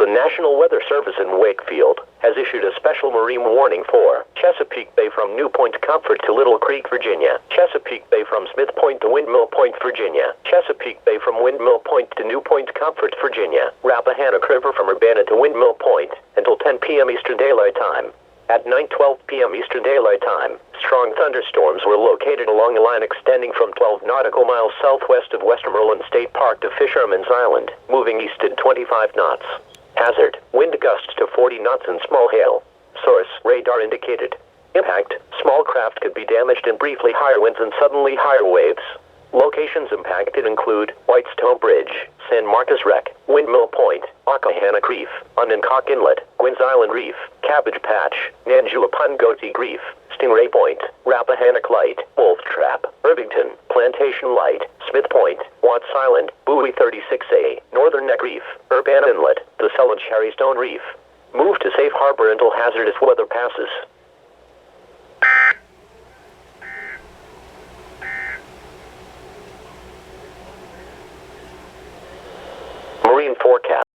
The National Weather Service in Wakefield has issued a special marine warning for Chesapeake Bay from New Point Comfort to Little Creek, Virginia. Chesapeake Bay from Smith Point to Windmill Point, Virginia. Chesapeake Bay from Windmill Point to New Point Comfort, Virginia. Rappahannock River from Urbana to Windmill Point until 10 p.m. Eastern Daylight Time. At 9:12 p.m. Eastern Daylight Time, strong thunderstorms were located along a line extending from 12 nautical miles southwest of Westmoreland State Park to Fisherman's Island, moving east at 25 knots. Hazard, wind gusts to 40 knots and small hail. Source, radar indicated. Impact, small craft could be damaged in briefly higher winds and suddenly higher waves. Locations impacted include Whitestone Bridge, San Marcos Wreck, Windmill Point, Occohannock Reef, Ononcock Inlet, Gwynns Island Reef, Cabbage Patch, Nanjua-Pungote Reef, Stingray Point, Rappahannock Light, Wolf Trap, Irvington, Plantation Light, Smith Point, Watts Island, Buoy 36A, Northern Neck Reef, Urbana Inlet, the Sullen Cherrystone Reef. Move to safe harbor until hazardous weather passes. Marine forecast.